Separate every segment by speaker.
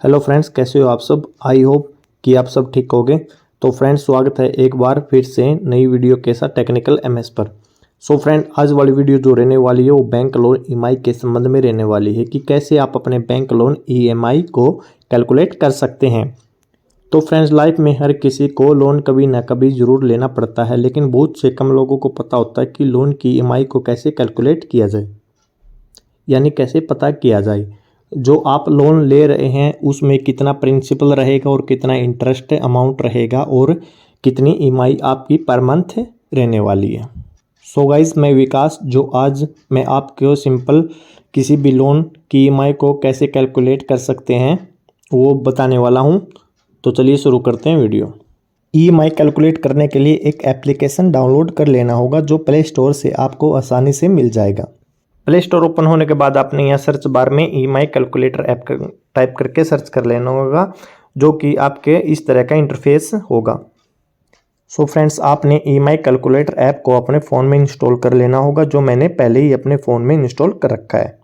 Speaker 1: Hello friends, कैसे हो आप सब। आई होप कि आप सब ठीक होगे। तो फ्रेंड्स, स्वागत है एक बार फिर से नई वीडियो के साथ टेक्निकल एमएस पर। सो फ्रेंड, आज वाली वीडियो जो रहने वाली है वो बैंक लोन ईएमआई के संबंध में रहने वाली है कि कैसे आप अपने बैंक लोन ईएमआई को कैलकुलेट कर सकते हैं। तो फ्रेंड्स, लाइफ में हर किसी को लोन कभी ना कभी ज़रूर लेना पड़ता है, लेकिन बहुत से कम लोगों को पता होता है कि लोन की ईएमआई को कैसे कैलकुलेट किया जाए, यानी कैसे पता किया जाए जो आप लोन ले रहे हैं उसमें कितना प्रिंसिपल रहेगा और कितना इंटरेस्ट अमाउंट रहेगा और कितनी ईएमआई आपकी पर मंथ रहने वाली है। सो गाइस, मैं विकास जो आज मैं आपको सिंपल किसी भी लोन की ईएमआई को कैसे कैलकुलेट कर सकते हैं वो बताने वाला हूं। तो चलिए शुरू करते हैं वीडियो। ईएमआई कैलकुलेट करने के लिए एक एप्लीकेशन डाउनलोड कर लेना होगा जो प्ले स्टोर से आपको आसानी से मिल जाएगा। प्ले स्टोर ओपन होने के बाद आपने यहाँ सर्च बार में ईएमआई कैलकुलेटर ऐप टाइप करके सर्च कर लेना होगा, जो कि आपके इस तरह का इंटरफेस होगा। सो फ्रेंड्स, आपने ईएमआई कैलकुलेटर ऐप को अपने फ़ोन में इंस्टॉल कर लेना होगा, जो मैंने पहले ही अपने फ़ोन में इंस्टॉल कर रखा है।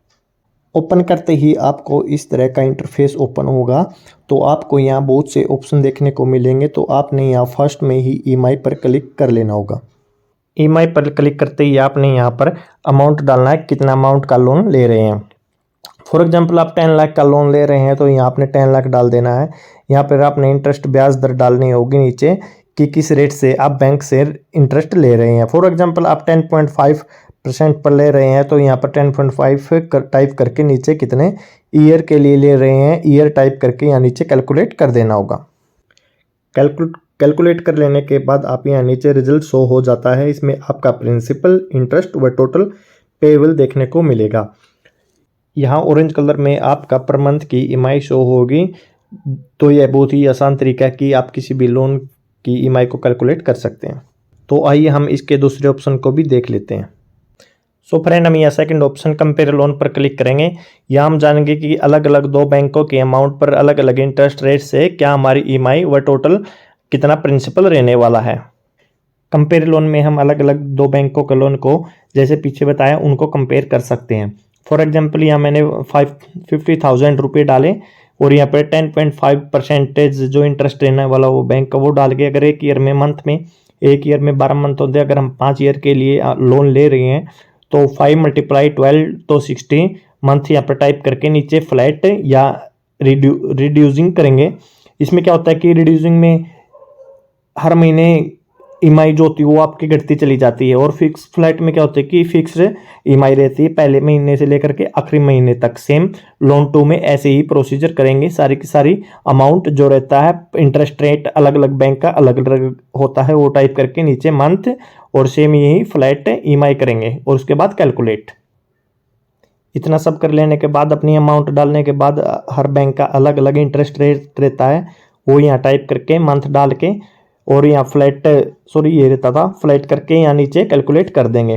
Speaker 1: ओपन करते ही आपको इस तरह का इंटरफेस ओपन होगा। तो आपको यहाँ बहुत से ऑप्शन देखने को मिलेंगे, तो आपने यहाँ फर्स्ट में ही ईएमआई पर क्लिक कर लेना होगा। ईएमआई पर क्लिक करते ही आपने यहाँ पर अमाउंट डालना है, कितना अमाउंट का लोन ले रहे हैं। फॉर एग्जांपल आप 10 लाख का लोन ले रहे हैं तो यहाँ आपने 10 लाख डाल देना है। यहाँ पर आपने इंटरेस्ट ब्याज दर डालनी होगी नीचे कि किस रेट से आप बैंक से इंटरेस्ट ले रहे हैं। फॉर एग्जांपल आप 10.5% पर ले रहे हैं तो यहाँ पर 10.5 टाइप करके नीचे कितने ईयर के लिए ले रहे हैं ईयर टाइप करके यहाँ नीचे कैलकुलेट कर देना होगा। कैलकुलेट कर लेने के बाद आप यहाँ नीचे रिजल्ट शो हो जाता है। इसमें आपका प्रिंसिपल, इंटरेस्ट व टोटल पेएबल देखने को मिलेगा। यहाँ ऑरेंज कलर में आपका पर मंथ की ईएमआई शो होगी। तो यह बहुत ही आसान तरीका है कि आप किसी भी लोन की ईएमआई को कैलकुलेट कर सकते हैं। तो आइए हम इसके दूसरे ऑप्शन को भी देख लेते हैं। सो फ्रेंड, हम यहाँ सेकंड ऑप्शन कंपेयर लोन पर क्लिक करेंगे। यहाँ हम जानेंगे कि अलग अलग दो बैंकों के अमाउंट पर अलग अलग इंटरेस्ट रेट से क्या हमारी ईएमआई व टोटल कितना प्रिंसिपल रहने वाला है। कंपेयर लोन में हम अलग अलग दो बैंकों के लोन को जैसे पीछे बताया उनको कंपेयर कर सकते हैं। फॉर एग्जांपल यहाँ मैंने 50,000 रुपये डाले और यहाँ पर 10.5% जो इंटरेस्ट रहने वाला वो बैंक का वो डाल के अगर एक ईयर में 12 मंथ होते हैं, अगर हम 5 ईयर के लिए लोन ले रहे हैं तो 5 × 12 तो 60 मंथ यहाँ पर टाइप करके नीचे फ्लैट या रिड्यूसिंग करेंगे। इसमें क्या होता है कि रिड्यूसिंग में हर महीने ईएमआई जो होती है वो आपकी घटती चली जाती है, और फिक्स फ्लैट में क्या होता है कि फिक्स्ड ईएमआई रहती है पहले महीने से लेकर के आखिरी महीने तक। सेम लोन 2 में ऐसे ही प्रोसीजर करेंगे। सारी की सारी अमाउंट जो रहता है, इंटरेस्ट रेट अलग अलग बैंक का अलग अलग होता है, वो टाइप करके नीचे मंथ और सेम यही फ्लैट ईएमआई करेंगे और उसके बाद कैलकुलेट। इतना सब कर लेने के बाद अपनी अमाउंट डालने के बाद हर बैंक का अलग अलग इंटरेस्ट रेट रहता है, वो यहाँ टाइप करके मंथ डाल के और यहाँ ये रहता था फ्लैट करके यहाँ नीचे कैलकुलेट कर देंगे।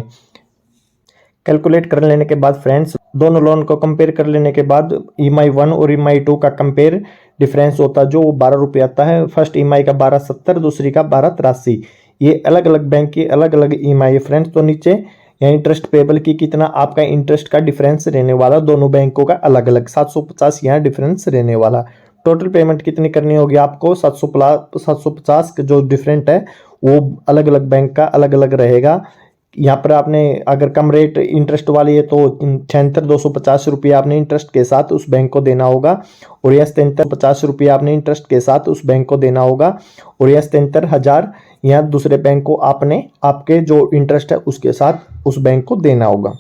Speaker 1: कैलकुलेट कर लेने के बाद फ्रेंड्स, दोनों लोन को कंपेयर कर लेने के बाद ईएमआई 1 और ईएमआई 2 का कंपेयर डिफरेंस होता है जो 12 रुपये आता है। फर्स्ट ईएमआई का 12.70, दूसरी का 12.83। ये अलग अलग बैंक की अलग अलग ईएमआई है फ्रेंड्स। तो नीचे यहाँ इंटरेस्ट पेबल की कितना आपका इंटरेस्ट का डिफरेंस रहने वाला, दोनों बैंकों का अलग अलग 750 यहाँ डिफरेंस रहने वाला। टोटल पेमेंट कितनी करनी होगी आपको 750 जो डिफरेंट है वो अलग अलग बैंक का अलग अलग रहेगा। यहाँ पर आपने अगर कम रेट इंटरेस्ट वाली है तो 76,250 रुपये आपने इंटरेस्ट के साथ उस बैंक को देना होगा, और यह 77,50 रुपये आपने इंटरेस्ट के साथ उस बैंक को देना होगा, और यह 77,000 यहाँ दूसरे बैंक को आपने आपके जो इंटरेस्ट है उसके साथ उस बैंक को देना होगा।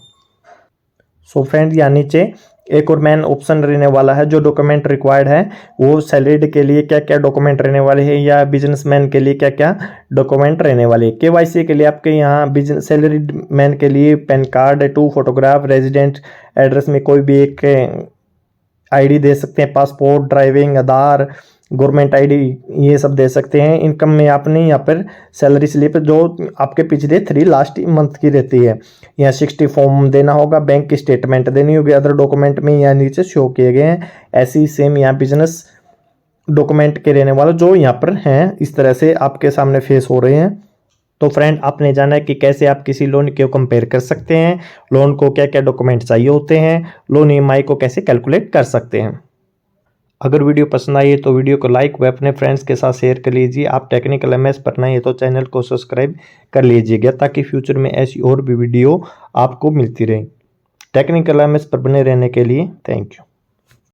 Speaker 1: सो फ्रेंड, यहाँ नीचे एक और मेन ऑप्शन रहने वाला है जो डॉक्यूमेंट रिक्वायर्ड है, वो सैलरीड के लिए क्या क्या डॉक्यूमेंट रहने वाले हैं या बिजनेसमैन के लिए क्या क्या डॉक्यूमेंट रहने वाले हैं। केवाईसी के लिए आपके यहाँ बिजनेस सैलरीड मैन के लिए pan card, 2 photograph, resident address में कोई भी एक आईडी दे सकते हैं, पासपोर्ट, ड्राइविंग, आधार, गवर्नमेंट आईडी, ये सब दे सकते हैं। इनकम में आपने यहाँ पर सैलरी स्लिप जो आपके पिछले 3 लास्ट मंथ की रहती है, यहाँ 60 फॉर्म देना होगा, बैंक की स्टेटमेंट देनी होगी। अदर डॉक्यूमेंट में यहाँ नीचे शो किए गए हैं। ऐसे ही सेम यहाँ बिजनेस डॉक्यूमेंट के रहने वाले जो यहाँ पर हैं इस तरह से आपके सामने फेस हो रहे हैं। तो फ्रेंड, आपने जाना है कि कैसे आप किसी लोन को कंपेयर कर सकते हैं, लोन को क्या क्या डॉक्यूमेंट चाहिए होते हैं, लोन ईएमआई को कैसे कैलकुलेट कर सकते हैं। अगर वीडियो पसंद आई है तो वीडियो को लाइक व अपने फ्रेंड्स के साथ शेयर कर लीजिए। आप टेक्निकल एमएस पर नए हैं तो चैनल को सब्सक्राइब कर लीजिएगा ताकि फ्यूचर में ऐसी और भी वीडियो आपको मिलती रहे। टेक्निकल एमएस पर बने रहने के लिए थैंक यू।